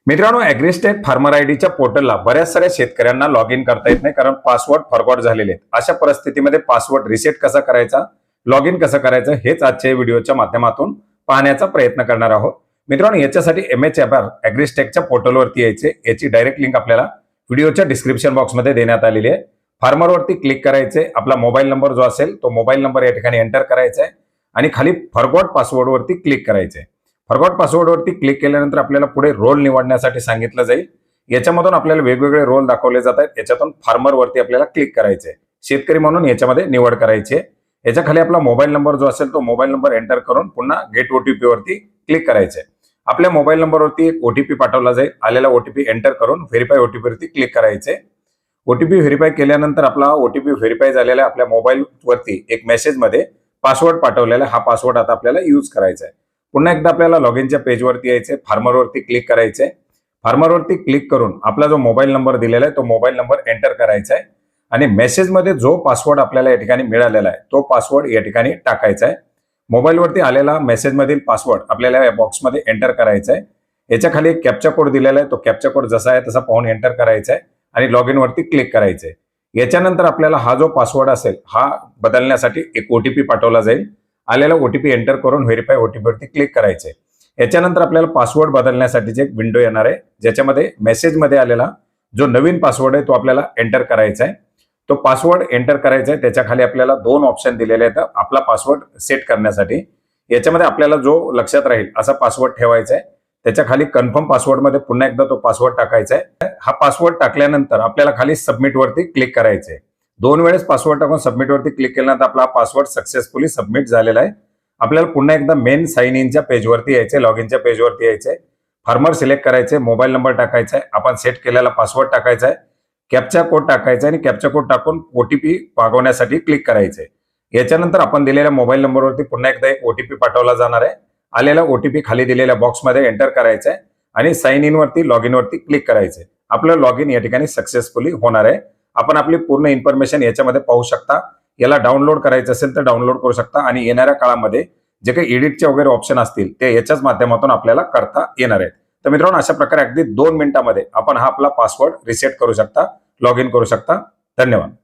मित्रांनो, ॲग्रीस्टेक फार्मर आयडीच्या पोर्टलला बऱ्याच साऱ्या शेतकऱ्यांना लॉग इन करता येत नाही, कारण पासवर्ड फॉरगॉट झालेले आहेत. अशा परिस्थितीमध्ये पासवर्ड रिसेट कसा करायचा, लॉग इन कसं करायचं, हेच आजच्या व्हिडिओच्या माध्यमातून पाहण्याचा प्रयत्न करणार आहोत. मित्रांनो, याच्यासाठी MHFR ॲग्रीस्टेकच्या पोर्टलवरती यायचे. याची डायरेक्ट लिंक आपल्याला व्हिडिओच्या डिस्क्रिप्शन बॉक्समध्ये देण्यात आलेली आहे. फार्मरवरती क्लिक करायचे, आपला मोबाईल नंबर जो असेल तो मोबाईल नंबर या ठिकाणी एंटर करायचा आहे आणि खाली फॉरगॉट पासवर्डवरती क्लिक करायचे. फॉरगॉट पासवर्डवरती क्लिक केल्यानंतर आपल्याला पुढे रोल निवडण्यासाठी सांगितलं जाईल. याच्यामधून आपल्याला वेगवेगळे रोल दाखवले जात आहेत. याच्यातून फार्मरवरती आपल्याला क्लिक करायचे, शेतकरी म्हणून याच्यामध्ये निवड करायची. याच्या खाली आपला मोबाईल नंबर जो असेल तो मोबाईल नंबर एंटर करून पुन्हा गेट OTP वरती क्लिक करायचे. आपल्या मोबाईल नंबरवरती एक OTP पाठवला जाईल. आलेला OTP एंटर करून व्हेरीफाय OTP वरती क्लिक करायचे. OTP व्हेरीफाय केल्यानंतर आपला OTP व्हेरीफाय झालेला आपल्या मोबाईल वरती एक मेसेज मध्ये पासवर्ड पाठवलेला, हा पासवर्ड आता आपल्याला यूज करायचा आहे. पुन्हा एकदा आपल्याला लॉग इनच्या पेजवरती यायचे, फार्मरवरती क्लिक करायचे. फार्मरवरती क्लिक करून आपला जो मोबाईल नंबर दिलेला आहे तो मोबाईल नंबर एंटर करायचा आहे आणि मेसेजमध्ये जो पासवर्ड आपल्याला या ठिकाणी मिळालेला आहे तो पासवर्ड या ठिकाणी टाकायचा आहे. मोबाईलवरती आलेला मेसेजमधील पासवर्ड आपल्याला या बॉक्समध्ये एंटर करायचा आहे. याच्या खाली एक कॅप्चा कोड दिलेला आहे, तो कॅप्चा कोड जसा आहे तसा पाहून एंटर करायचा आहे आणि लॉग इन वरती क्लिक करायचे. याच्यानंतर आपल्याला हा जो पासवर्ड असेल हा बदलण्यासाठी एक OTP पाठवला जाईल. आलेला OTP एंटर करून व्हेरीफाय OTP वरती क्लिक करायचे. याच्यानंतर आपल्याला पासवर्ड बदलण्यासाठीची एक विंडो येणार आहे, ज्याच्यामध्ये मेसेजमध्ये आलेला जो नवीन पासवर्ड आहे तो आपल्याला एंटर करायचा आहे. तो पासवर्ड एंटर करायचा आहे. त्याच्या खाली आपल्याला दोन ऑप्शन दिलेले आहेत आपला पासवर्ड सेट करण्यासाठी. याच्यामध्ये आपल्याला जो लक्षात राहील असा पासवर्ड ठेवायचा आहे. त्याच्या खाली कन्फर्म पासवर्ड मध्ये पुन्हा एकदा तो पासवर्ड टाकायचा आहे. हा पासवर्ड टाकल्यानंतर आपल्याला खाली सबमिट वरती क्लिक करायचे आहे. दोन वेळेस पासवर्ड टाकून सबमिट वरती क्लिक केल्यानंतर आपला पासवर्ड सक्सेसफुली सबमिट झालेला आहे. आपल्याला पुन्हा एकदा मेन साइन इनच्या पेजवरती यायचे, लॉग इनच्या पेजवरती यायचे. फार्मर सिलेक्ट करायचे, मोबाईल नंबर टाकायचा आहे, आपण सेट केलेला पासवर्ड टाकायचा आहे, कॅप्चा कोड टाकायचा आणि कॅप्चा कोड टाकून OTP मागवण्यासाठी क्लिक करायचे. याच्यानंतर आपण दिलेल्या मोबाईल नंबरवरती पुन्हा एकदा एक OTP पाठवला जाणार आहे. आलेला OTP खाली दिलेल्या बॉक्समध्ये एंटर करायचा आहे आणि साइन इन वरती लॉग इन वरती क्लिक करायचे. आपलं लॉग इन या ठिकाणी सक्सेसफुली होणार आहे. आपण आपली पूर्ण इन्फॉर्मेशन याच्यामध्ये पाहू शकता. याला डाउनलोड करायचं असेल तर डाउनलोड करू शकता आणि येणाऱ्या काळामध्ये जे काही एडिटचे वगैरे ऑप्शन असतील ते याच्याच माध्यमातून आपल्याला करता येणार आहेत. तर मित्रांनो, अशा प्रकारे अगदी 2 मिनिटांमध्ये आपण हा आपला पासवर्ड रिसेट करू शकता, लॉग इन करू शकता. धन्यवाद.